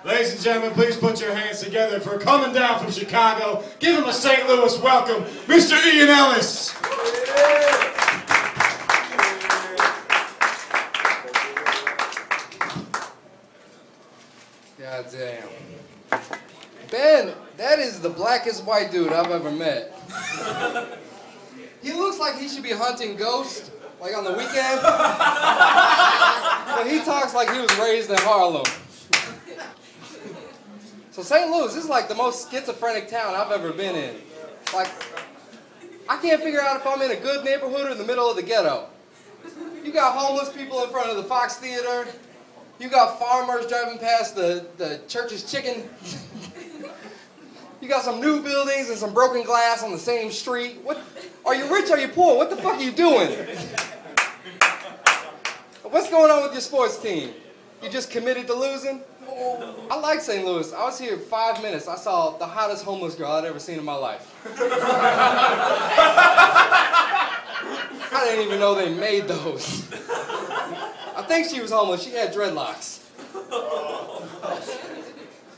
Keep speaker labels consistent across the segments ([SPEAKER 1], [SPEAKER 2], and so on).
[SPEAKER 1] Ladies and gentlemen, please put your hands together for coming down from Chicago. Give him a St. Louis welcome, Mr. Ian Ellis.
[SPEAKER 2] God damn. Ben, that is the blackest white dude I've ever met. He looks like he should be hunting ghosts, like on the weekend. But he talks like he was raised in Harlem. So St. Louis is like the most schizophrenic town I've ever been in. Like, I can't figure out if I'm in a good neighborhood or in the middle of the ghetto. You got homeless people in front of the Fox Theater. You got farmers driving past the church's chicken. You got some new buildings and some broken glass on the same street. What? Are you rich or are you poor? What the fuck are you doing? What's going on with your sports team? You just committed to losing? I like St. Louis. I was here 5 minutes. I saw the hottest homeless girl I'd ever seen in my life. I didn't even know they made those. I think she was homeless. She had dreadlocks.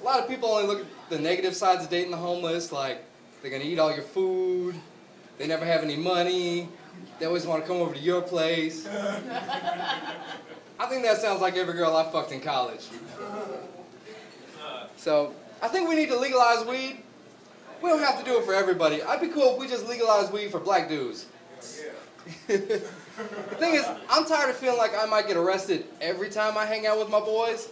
[SPEAKER 2] A lot of people only look at the negative sides of dating the homeless, like they're going to eat all your food, they never have any money, they always want to come over to your place. I think that sounds like every girl I fucked in college. So, I think we need to legalize weed. We don't have to do it for everybody. I'd be cool if we just legalized weed for black dudes. The thing is, I'm tired of feeling like I might get arrested every time I hang out with my boys.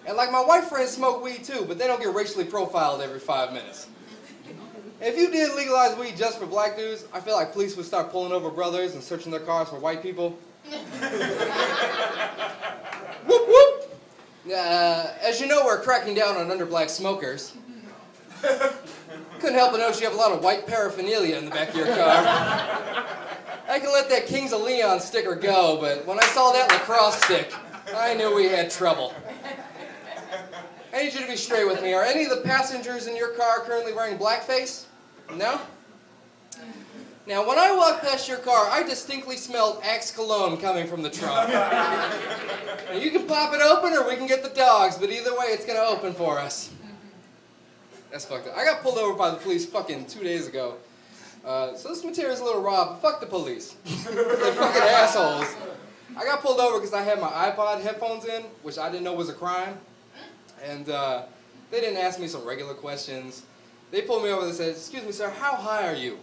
[SPEAKER 2] And like my white friends smoke weed too, but they don't get racially profiled every 5 minutes. If you did legalize weed just for black dudes, I feel like police would start pulling over brothers and searching their cars for white people. Whoop whoop! As you know, we're cracking down on under-black smokers. Couldn't help but notice you have a lot of white paraphernalia in the back of your car. I can let that Kings of Leon sticker go, but when I saw that lacrosse stick, I knew we had trouble. I need you to be straight with me. Are any of the passengers in your car currently wearing blackface? No? Now, when I walked past your car, I distinctly smelled Axe cologne coming from the trunk. Now, you can pop it open or we can get the dogs, but either way, it's going to open for us. That's fucked up. I got pulled over by the police fucking 2 days ago. So this material's a little raw, but fuck the police. They're fucking assholes. I got pulled over because I had my iPod headphones in, which I didn't know was a crime. And they didn't ask me some regular questions. They pulled me over and said, "Excuse me, sir, how high are you?"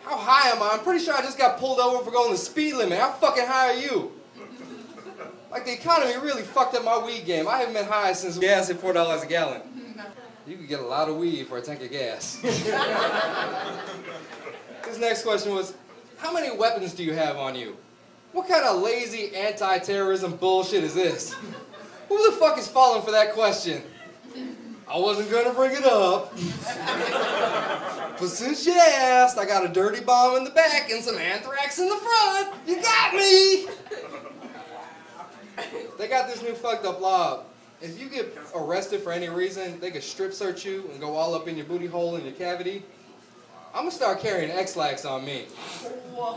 [SPEAKER 2] How high am I? I'm pretty sure I just got pulled over for going the speed limit. How fucking high are you? Like, the economy really fucked up my weed game. I haven't been high since gas hit $4 a gallon. You could get a lot of weed for a tank of gas. This next question was, how many weapons do you have on you? What kind of lazy anti-terrorism bullshit is this? Who the fuck is falling for that question? I wasn't gonna bring it up. But since you asked, I got a dirty bomb in the back and some anthrax in the front. You got me! They got this new fucked up law. If you get arrested for any reason, they could strip search you and go all up in your booty hole in your cavity. I'm gonna start carrying X-Lax on me.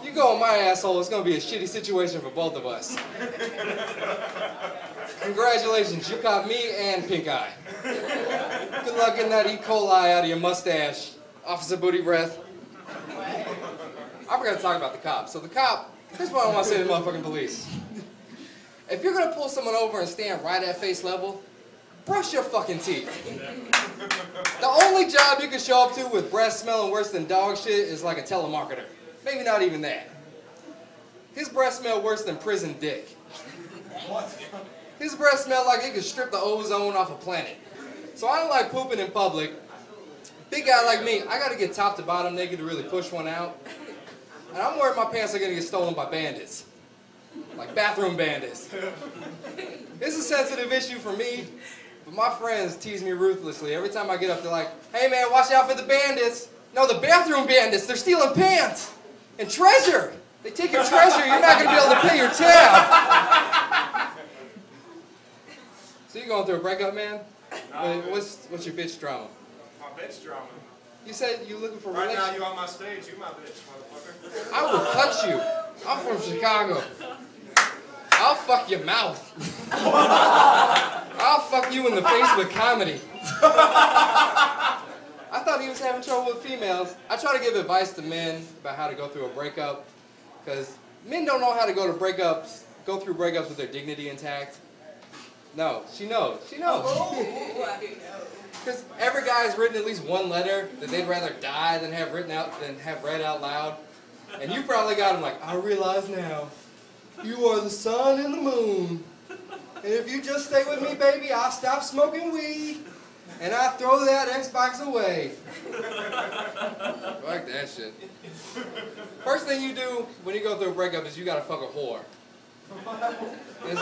[SPEAKER 2] You go in my asshole, it's gonna be a shitty situation for both of us. Congratulations, you caught me and Pink Eye. Good luck getting that E. coli out of your mustache, Officer Booty Breath. I forgot to talk about the cop. So the cop, here's what I want to say to the motherfucking police. If you're gonna pull someone over and stand right at face level, brush your fucking teeth. The only job you can show up to with breath smelling worse than dog shit is like a telemarketer. Maybe not even that. His breath smelled worse than prison dick. What? His breath smelled like it could strip the ozone off a planet. So I don't like pooping in public. Big guy like me, I gotta get top to bottom naked to really push one out. And I'm worried my pants are gonna get stolen by bandits. Like bathroom bandits. It's a sensitive issue for me, but my friends tease me ruthlessly. Every time I get up, they're like, "Hey man, watch out for the bandits." No, the bathroom bandits, they're stealing pants. And treasure. They take your treasure, you're not gonna be able to pay your tab. So you going through a breakup, man? What's your bitch drama?
[SPEAKER 3] My bitch drama?
[SPEAKER 2] You said you looking for
[SPEAKER 3] right now you on my stage, you my bitch, motherfucker.
[SPEAKER 2] I will cut you. I'm from Chicago. I I'll fuck your mouth. I'll fuck you in the face with comedy. I thought he was having trouble with females. I try to give advice to men about how to go through a breakup, because men don't know how to go through breakups with their dignity intact. No, she knows. She knows. Because every guy has written at least one letter that they'd rather die than have read out loud. And you probably got him like, I realize now, you are the sun and the moon. And if you just stay with me, baby, I'll stop smoking weed. And I throw that Xbox away. I like that shit. First thing you do when you go through a breakup is you gotta fuck a whore. And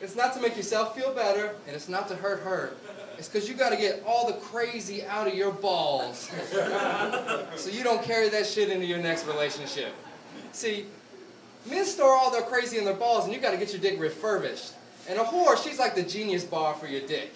[SPEAKER 2] it's not to make yourself feel better, and it's not to hurt her. It's because you gotta get all the crazy out of your balls. So you don't carry that shit into your next relationship. See, men store all their crazy in their balls, and you gotta get your dick refurbished. And a whore, she's like the genius bar for your dick.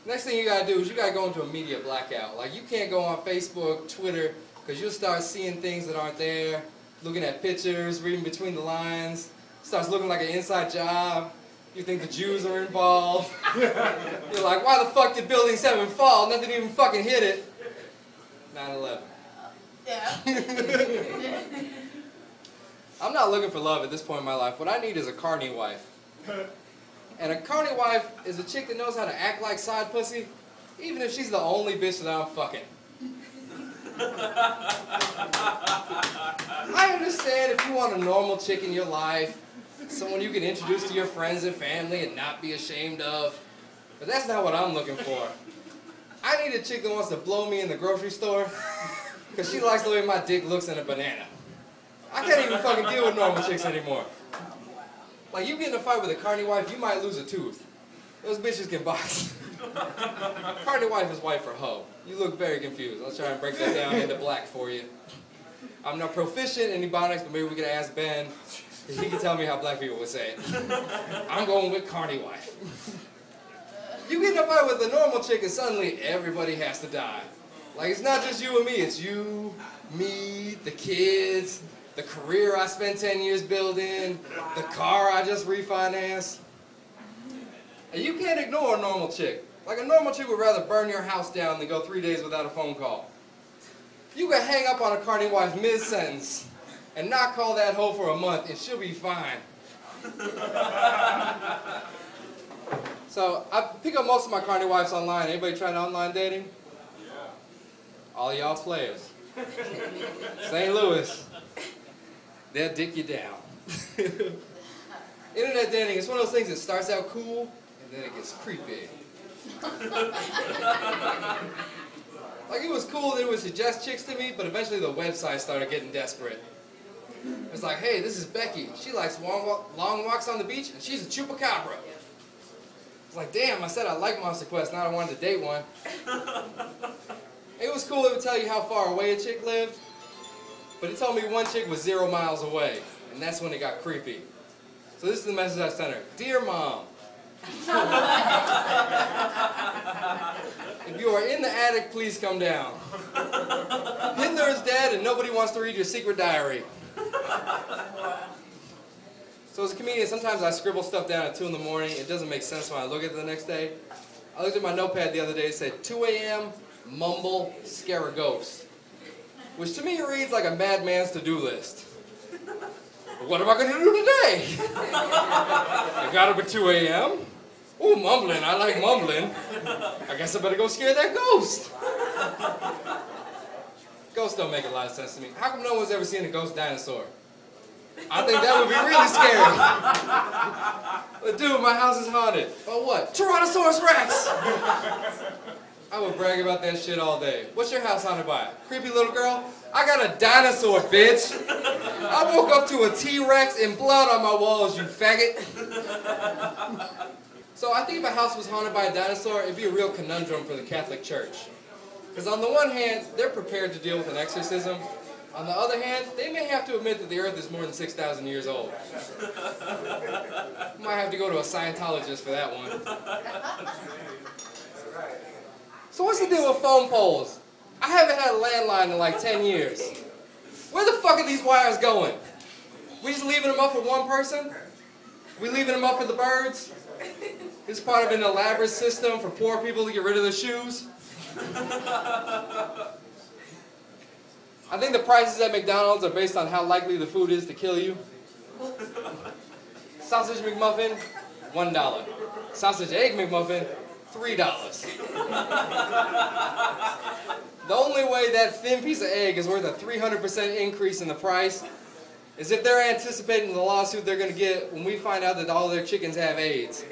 [SPEAKER 2] Next thing you gotta do is you gotta go into a media blackout. Like, you can't go on Facebook, Twitter, because you'll start seeing things that aren't there, looking at pictures, reading between the lines. Starts looking like an inside job. You think the Jews are involved. You're like, why the fuck did Building 7 fall? Nothing even fucking hit it. 9/11.
[SPEAKER 4] Yeah.
[SPEAKER 2] I'm not looking for love at this point in my life. What I need is a carny wife. And a carny wife is a chick that knows how to act like side pussy, even if she's the only bitch that I'm fucking. I understand if you want a normal chick in your life, someone you can introduce to your friends and family and not be ashamed of, but that's not what I'm looking for. I need a chick that wants to blow me in the grocery store, because she likes the way my dick looks in a banana. I can't even fucking deal with normal chicks anymore. Like, you get in a fight with a carny wife, you might lose a tooth. Those bitches can box. Carny wife is white for hoe. You look very confused. I'll try and break that down into black for you. I'm not proficient in ebonics, but maybe we could ask Ben, because he can tell me how black people would say it. I'm going with carny wife. You get in a fight with a normal chick and suddenly everybody has to die. Like, it's not just you and me, it's you, me, the kids, the career I spent 10 years building, the car I just refinanced. And you can't ignore a normal chick. Like, a normal chick would rather burn your house down than go 3 days without a phone call. You can hang up on a carny wife mid-sentence and not call that hoe for a month and she'll be fine. So, I pick up most of my carny wives online. Anybody trying online dating?
[SPEAKER 3] Yeah.
[SPEAKER 2] All y'all players. St. Louis. They'll dick you down. Internet dating is one of those things that starts out cool and then it gets creepy. Like, it was cool that it would suggest chicks to me, but eventually the website started getting desperate. It's like, hey, this is Becky. She likes long walks on the beach, and she's a chupacabra. It's like, damn, I said I like Monster Quest, now I wanted to date one. It was cool it would tell you how far away a chick lived, but it told me one chick was 0 miles away, and that's when it got creepy. So this is the message I sent her. Dear Mom, if you are in the attic, please come down. Hitler is dead and nobody wants to read your secret diary. So as a comedian, sometimes I scribble stuff down at 2 in the morning. It doesn't make sense when I look at it the next day. I looked at my notepad the other day. It said 2 a.m., mumble, scare a ghost. Which to me reads like a madman's to-do list. But what am I going to do today? I got up at 2 a.m. Ooh, mumbling. I like mumbling. I guess I better go scare that ghost. Ghosts don't make a lot of sense to me. How come no one's ever seen a ghost dinosaur? I think that would be really scary. But dude, my house is haunted. Oh what? Tyrannosaurus Rex! I would brag about that shit all day. What's your house haunted by? Creepy little girl? I got a dinosaur, bitch! I woke up to a T-Rex and blood on my walls, you faggot! So I think if a house was haunted by a dinosaur, it'd be a real conundrum for the Catholic Church. Because on the one hand, they're prepared to deal with an exorcism. On the other hand, they may have to admit that the earth is more than 6,000 years old. Might have to go to a Scientologist for that one. So what's the deal with phone poles? I haven't had a landline in like 10 years. Where the fuck are these wires going? We just leaving them up for one person? We leaving them up for the birds? This is part of an elaborate system for poor people to get rid of their shoes? I think the prices at McDonald's are based on how likely the food is to kill you. Sausage McMuffin, $1. Sausage Egg McMuffin, $3. The only way that thin piece of egg is worth a 300% increase in the price is if they're anticipating the lawsuit they're going to get when we find out that all their chickens have AIDS.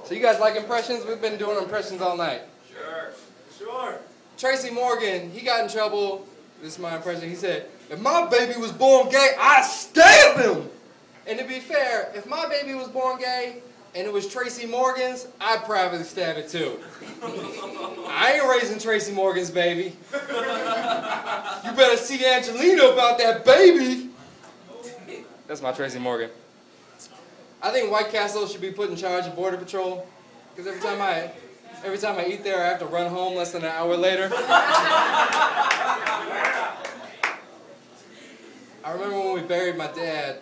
[SPEAKER 2] So you guys like impressions? We've been doing impressions all night.
[SPEAKER 3] Sure.
[SPEAKER 2] Tracy Morgan, he got in trouble. This is my impression. He said, if my baby was born gay, I'd stab him. And to be fair, if my baby was born gay and it was Tracy Morgan's, I'd probably stab it too. I ain't raising Tracy Morgan's baby. You better see Angelina about that baby. That's my Tracy Morgan. I think White Castle should be put in charge of Border Patrol, because every time I eat there, I have to run home less than an hour later. I remember when we buried my dad,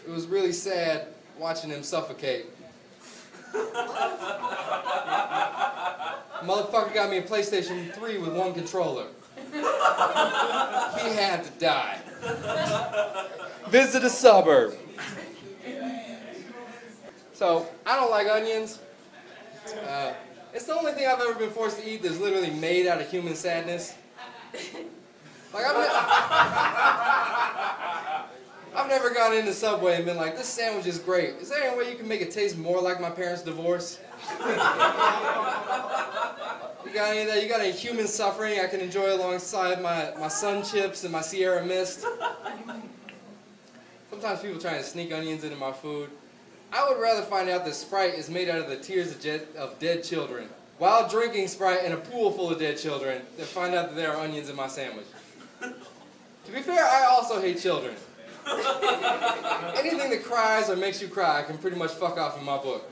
[SPEAKER 2] it was really sad watching him suffocate. Motherfucker got me a PlayStation 3 with one controller. He had to die. Visit a suburb. So, I don't like onions. It's the only thing I've ever been forced to eat that's literally made out of human sadness. Like, I've never gone into Subway and been like, this sandwich is great. Is there any way you can make it taste more like my parents' divorce? You got any of that? You got any human suffering I can enjoy alongside my Sun Chips and my Sierra Mist? Sometimes people try to sneak onions into my food. I would rather find out that Sprite is made out of the tears of dead children while drinking Sprite in a pool full of dead children than find out that there are onions in my sandwich. To be fair, I also hate children. Anything that cries or makes you cry can pretty much fuck off in my book.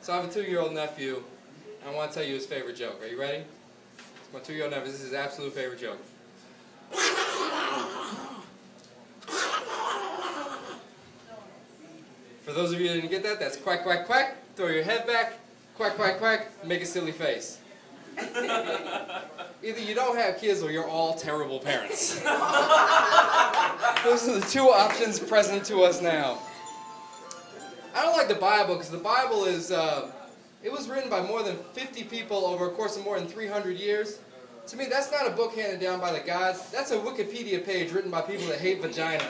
[SPEAKER 2] So I have a 2-year-old nephew, and I want to tell you his favorite joke. Are you ready? It's my 2-year-old nephew. This is his absolute favorite joke. For those of you who didn't get that, that's quack, quack, quack. Throw your head back, quack, quack, quack, make a silly face. Either you don't have kids or you're all terrible parents. Those are the two options present to us now. I don't like the Bible because the Bible is, it was written by more than 50 people over a course of more than 300 years. To me, that's not a book handed down by the gods. That's a Wikipedia page written by people that hate vagina.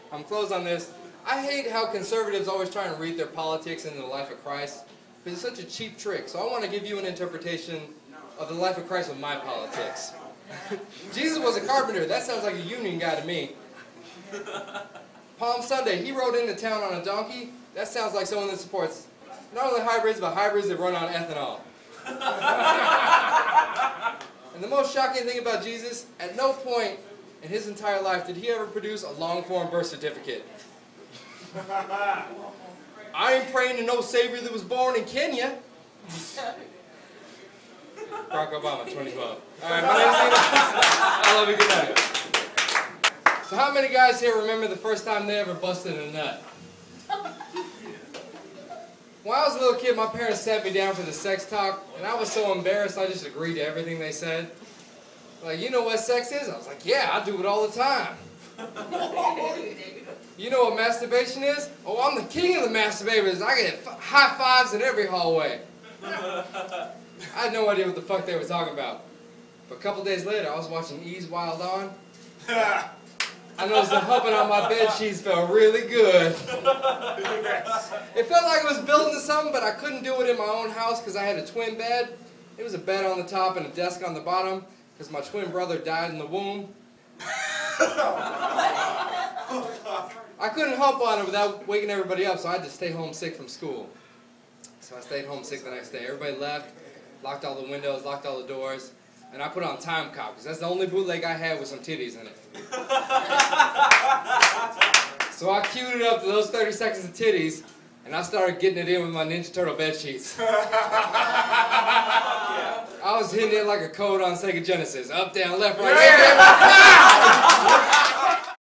[SPEAKER 2] I'm closed on this. I hate how conservatives always try and read their politics into the life of Christ. Because it's such a cheap trick. So I want to give you an interpretation of the life of Christ with my politics. Jesus was a carpenter. That sounds like a union guy to me. Palm Sunday, he rode into town on a donkey. That sounds like someone that supports not only hybrids, but hybrids that run on ethanol. And the most shocking thing about Jesus, at no point in his entire life did he ever produce a long-form birth certificate. I ain't praying to no savior that was born in Kenya. Barack Obama, 2012. All right, my name's Ellis. I love you. Good night. So how many guys here remember the first time they ever busted a nut? When I was a little kid, my parents sat me down for the sex talk, and I was so embarrassed I just agreed to everything they said. Like, you know what sex is? I was like, yeah, I do it all the time. You know what masturbation is? Oh, I'm the king of the masturbators. I get high fives in every hallway. I had no idea what the fuck they were talking about. But a couple days later, I was watching E's Wild On. I noticed the humping on my bed sheets felt really good. It felt like it was building to something, but I couldn't do it in my own house because I had a twin bed. It was a bed on the top and a desk on the bottom because my twin brother died in the womb. I couldn't hump on it without waking everybody up, so I had to stay home sick from school. So I stayed home sick the next day. Everybody left, locked all the windows, locked all the doors, and I put on Time Cop, because that's the only bootleg I had with some titties in it. So I queued it up to those 30 seconds of titties, and I started getting it in with my Ninja Turtle bed sheets. I was hitting it like a code on Sega Genesis. Up, down, left, right, left, right.